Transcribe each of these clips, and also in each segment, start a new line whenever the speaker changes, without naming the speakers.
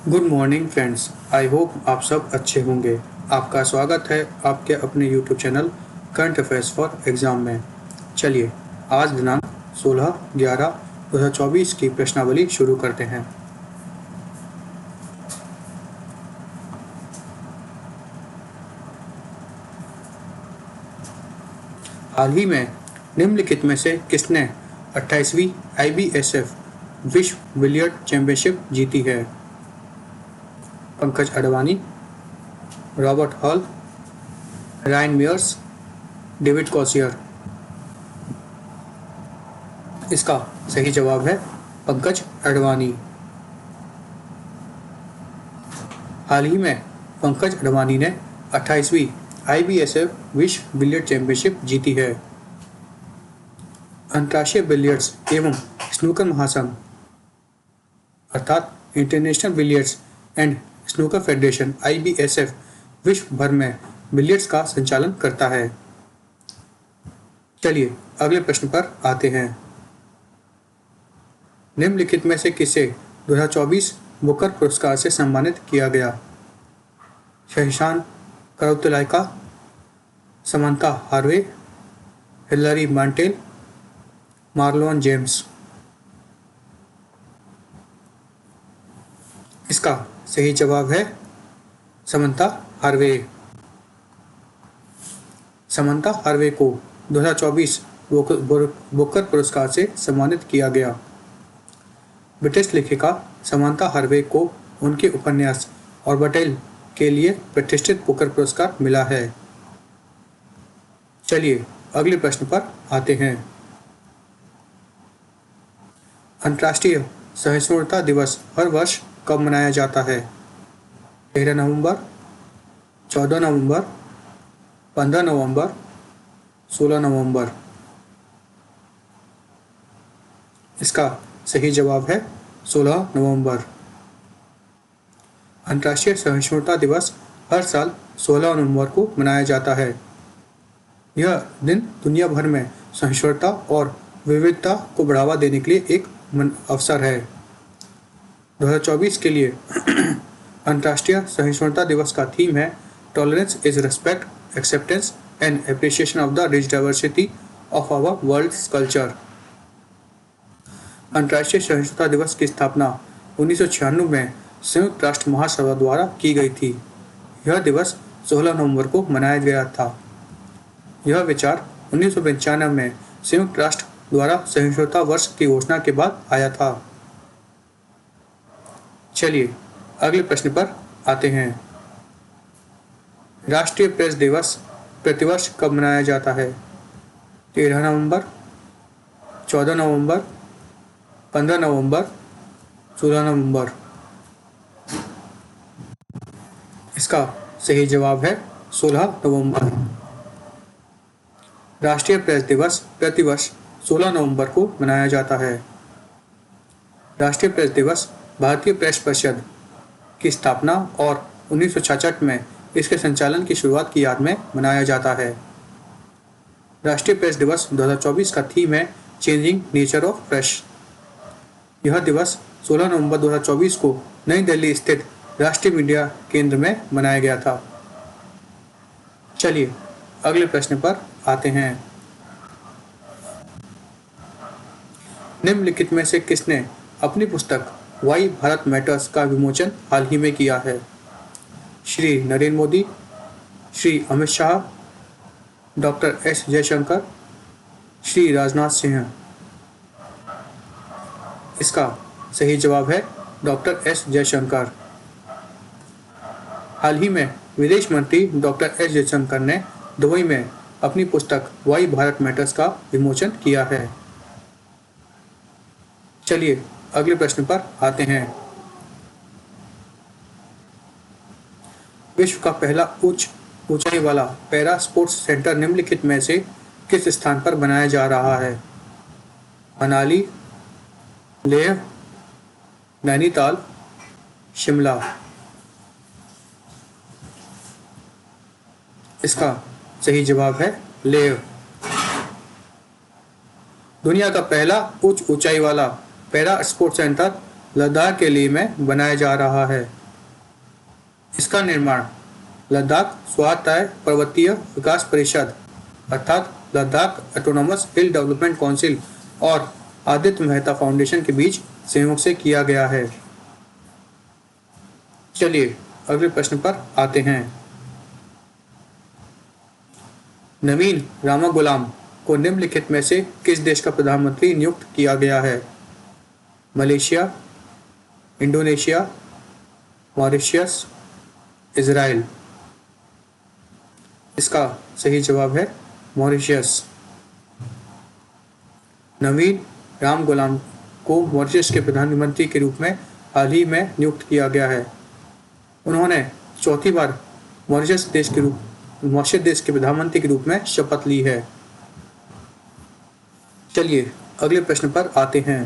Good morning friends. I hope आप सब अच्छे होंगे। आपका स्वागत है आपके अपने YouTube channel current affairs for exam में। चलिए आज दिनांक 16/11/2024 की प्रश्नावली शुरू करते हैं। हाल ही में निम्नलिखित में से किसने 28वीं IBSF विश्व बिलियर्ड चैंपियनशिप जीती है? Pankaj Advani, Robert Hall, Ryan Meyers, David Causier. इसका सही जवाब है पंकज अडवाणी। हाल ही में पंकज अडवाणी ने 28वीं IBSF विश्व बिलियर्ड चैंपियनशिप जीती है। अंतर्राष्ट्रीय बिलियर्ड्स एवं स्नूकर महासंघ अर्थात international billiards and snooker federation IBSF विश्व भर में बिलियर्ड्स का संचालन करता है। चलिए अगले प्रश्न पर आते हैं। निम्नलिखित में से किसे 2024 बुकर पुरस्कार से सम्मानित किया गया? Shehan Karunatilaka, Samantha Harvey, Hilary Mantel, Marlon James. इसका सही जवाब है समंथा हार्वे। समंथा हार्वे को 2024 बुकर पुरस्कार से सम्मानित किया गया। ब्रिटिश लेखिका समंथा हार्वे को उनके उपन्यास और बटेल के लिए प्रतिष्ठित बुकर पुरस्कार मिला है। चलिए अगले प्रश्न पर आते हैं। अंतर्राष्ट्रीय सहिष्णुता दिवस हर वर्ष कब मनाया जाता है? 13 नवंबर, 14 नवंबर, 15 नवंबर, 16 नवंबर। इसका सही जवाब है 16 नवंबर। अंतर्राष्ट्रीय सहिष्णुता दिवस हर साल 16 नवंबर को मनाया जाता है। यह दिन दुनिया भर में सहिष्णुता और विविधता को बढ़ावा देने के लिए एक अवसर है। 2024 के लिए अंतर्राष्ट्रीय सहिष्णुता दिवस का थीम है tolerance is respect, acceptance and appreciation of the rich diversity of our world culture. अंतर्राष्ट्रीय सहिष्णुता दिवस की स्थापना 1996 में संयुक्त राष्ट्र महासभा द्वारा की गई थी। यह दिवस 16 नवंबर को मनाया गया था। यह विचार 1995 में संयुक्त राष्ट्र द्वारा सहिष्णुता वर्ष की घोषणा के बाद आया था। चलिए अगले प्रश्न पर आते हैं। राष्ट्रीय प्रेस दिवस प्रतिवर्ष कब मनाया जाता है? 13 नवंबर, 14 नवंबर, 15 नवंबर, 16 नवंबर। इसका सही जवाब है 16 नवंबर। राष्ट्रीय प्रेस दिवस प्रतिवर्ष 16 नवंबर को मनाया जाता है। राष्ट्रीय प्रेस दिवस भारतीय प्रेस परिषद की स्थापना और 1966 में इसके संचालन की शुरुआत की याद में मनाया जाता है। राष्ट्रीय प्रेस दिवस 2024 का थीम है चेंजिंग नेचर ऑफ प्रेस। यह दिवस 16 नवंबर 2024 को नई दिल्ली स्थित राष्ट्रीय मीडिया केंद्र में मनाया गया था। चलिए अगले प्रश्न पर आते हैं। निम्नलिखित में से किसने अपनी पुस्तक वाई भारत मैटर्स का विमोचन हाल ही में किया है? Shri Narendra Modi, Shri Amit Shah, doctor S Jaishankar, Shri Rajnath Singh. इसका सही जवाब है डॉक्टर एस जयशंकर। हाल ही में विदेश मंत्री डॉक्टर एस जयशंकर ने दुबई में अपनी पुस्तक वाई भारत मैटर्स का विमोचन किया है। चलिए अगले प्रश्न पर आते हैं। विश्व का पहला उच्च ऊंचाई वाला पैरा स्पोर्ट्स सेंटर निम्नलिखित में से किस स्थान पर बनाया जा रहा है? मनाली, लेह, नैनीताल, शिमला। इसका सही जवाब है लेह। दुनिया का पहला उच्च ऊंचाई वाला पैरा स्पोर्ट्स सेंटर लद्दाख के लिए में बनाया जा रहा है। इसका निर्माण लद्दाख स्वायत्त पर्वतीय विकास परिषद अर्थात लद्दाख ऑटोनोमस हिल डेवलपमेंट काउंसिल और आदित्य मेहता फाउंडेशन के बीच संयोग से किया गया है। चलिए अगले प्रश्न पर आते हैं। नवीन रामागुलाम को निम्नलिखित में से किस देश का प्रधानमंत्री नियुक्त किया गया है? Malaysia, Indonesia, Mauritius, Israel. इसका सही जवाब है मॉरिशस। नवीन रामगुलाम को मॉरिशस के प्रधानमंत्री के रूप में हाल ही में नियुक्त किया गया है। उन्होंने चौथी बार मॉरिशस देश के प्रधानमंत्री के रूप में शपथ ली है। चलिए अगले प्रश्न पर आते हैं।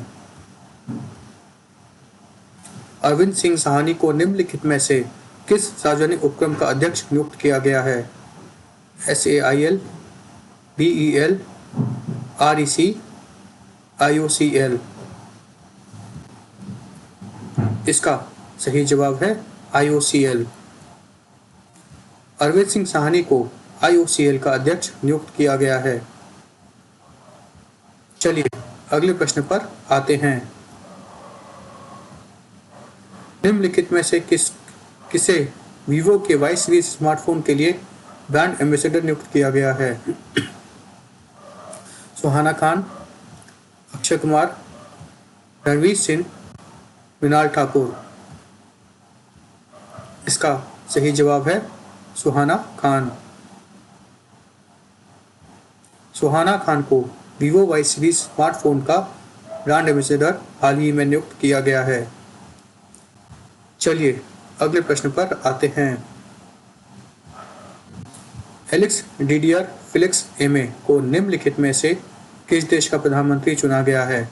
अरविंद सिंह साहनी को निम्नलिखित में से किस सार्वजनिक उपक्रम का अध्यक्ष नियुक्त किया गया है? SAIL, BEL, REC, IOCL। इसका सही जवाब है IOCL। अरविंद सिंह साहनी को IOCL का अध्यक्ष नियुक्त किया गया है। चलिए अगले प्रश्न पर आते हैं। निम्नलिखित में से किसे वीवो के वाई सीरीज स्मार्टफोन के लिए ब्रांड एम्बेसडर नियुक्त किया गया है? सुहाना खान, अक्षय कुमार, रणवीर सिंह, मृणाल ठाकुर। इसका सही जवाब है सुहाना खान। सुहाना खान को वीवो वाई सीरीज स्मार्टफोन का ब्रांड एम्बेसडर हाल ही में नियुक्त किया गया है। चलिए अगले प्रश्न पर आते हैं। एलेक्स डिडियर फिलिक्स एमे को निम्नलिखित में से किस देश का प्रधानमंत्री चुना गया है?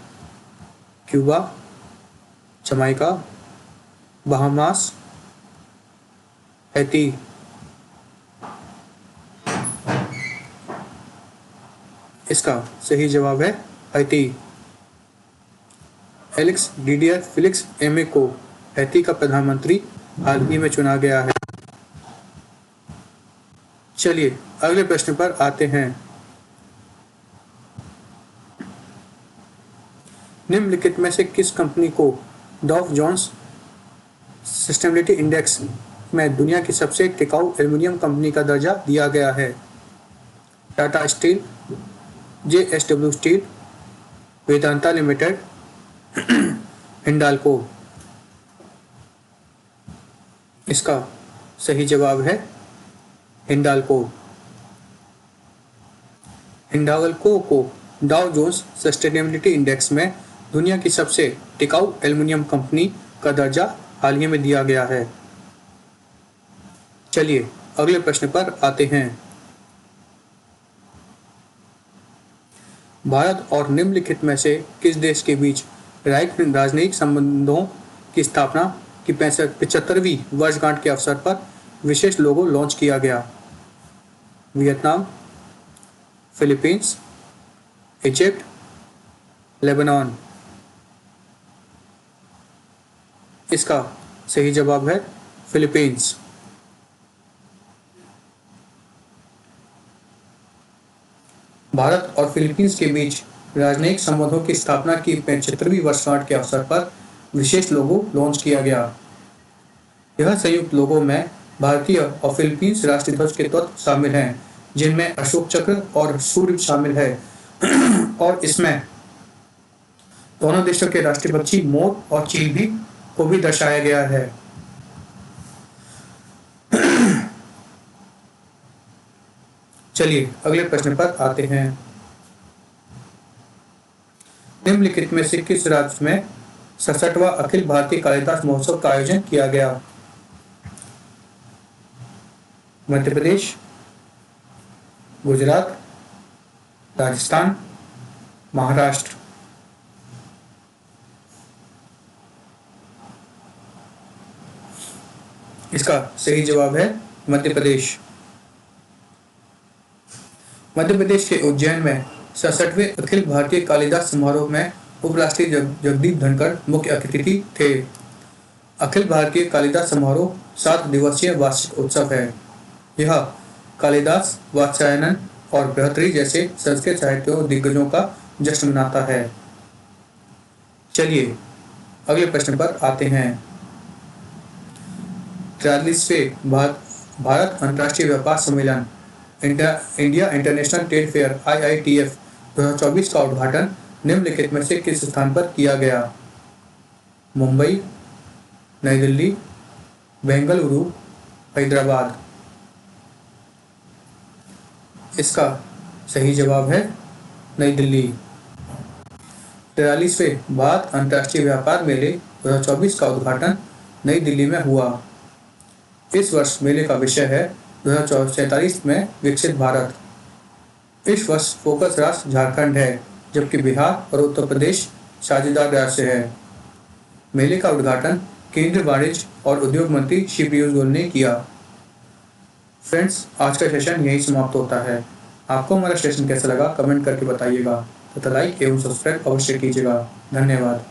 Cuba, Jamaica, Bahamas, Haiti. इसका सही जवाब है हैती। एलेक्स डिडियर फिलिक्स एमे को हैती का प्रधानमंत्री हाल ही में चुना गया है। चलिए अगले प्रश्न पर आते हैं। निम्नलिखित में से किस कंपनी को डॉव जोन्स सस्टेनेबिलिटी इंडेक्स में दुनिया की सबसे टिकाऊ एल्युमिनियम कंपनी का दर्जा दिया गया है? Tata steel, JSW steel, Vedanta limited, Hindalco. इसका सही जवाब है हिंडाल्को। हिंडाल्को को डाउ जोन्स सस्टेनेबिलिटी इंडेक्स में दुनिया की सबसे टिकाऊ एल्युमिनियम कंपनी का दर्जा हाल ही में दिया गया है। चलिए अगले प्रश्न पर आते हैं। भारत और निम्नलिखित में से किस देश के बीच राजनयिक संबंधों की स्थापना की 75वीं वर्षगांठ के अवसर पर विशेष लोगो लॉन्च किया गया? Vietnam, Philippines, Egypt, Lebanon. इसका सही जवाब है फिलीपींस। भारत और फिलीपींस के बीच राजनयिक संबंधों की स्थापना की 75वीं वर्षगांठ के अवसर पर विशेष लोगो लॉन्च किया गया। यह संयुक्त लोगो में भारतीय और फिलीपींस राष्ट्रीय ध्वज के तत्व शामिल हैं, जिनमें अशोक चक्र और सूर्य शामिल है और इसमें दोनों देशों के राष्ट्रीय पक्षी मोर और चील को भी दर्शाया गया है। चलिए अगले प्रश्न पर आते हैं। निम्नलिखित में से किस राज्य में 67वां अखिल भारतीय कालिदास महोत्सव का आयोजन किया गया? मध्य प्रदेश, गुजरात, राजस्थान, महाराष्ट्र। इसका सही जवाब है मध्य प्रदेश। मध्य प्रदेश के उज्जैन में 67वें अखिल भारतीय कालिदास समारोह में उपराष्ट्रपति जगदीप धनखड़ मुख्य अतिथि थे। अखिल भारतीय कालिदास समारोह 7 दिवसीय वार्षिक उत्सव है। यह कालिदास, वात्स्यायन और बृहत्तरी जैसे संस्कृत साहित्य दिग्गजों का जश्न मनाता है। चलिए अगले प्रश्न पर आते हैं। 43वें भारत अंतर्राष्ट्रीय व्यापार सम्मेलन India international trade fair IITF 2024 का उद्घाटन निम्नलिखित में से किस स्थान पर किया गया? मुंबई, नई दिल्ली, बेंगलुरु, हैदराबाद। इसका सही जवाब है नई दिल्ली। 43वें भारत अंतर्राष्ट्रीय व्यापार मेले 2024 का उद्घाटन नई दिल्ली में हुआ। इस वर्ष मेले का विषय है 2047 में विकसित भारत। इस वर्ष फोकस राष्ट्र झारखंड है, जबकि बिहार और उत्तर प्रदेश साझेदार राज्य है। मेले का उद्घाटन केंद्रीय वाणिज्य और उद्योग मंत्री श्री पीयूष गोयल ने किया। फ्रेंड्स, आज का सेशन यही समाप्त होता है। आपको हमारा सेशन कैसा लगा कमेंट करके बताइएगा तथा लाइक एवं सब्सक्राइब अवश्य कीजिएगा। धन्यवाद।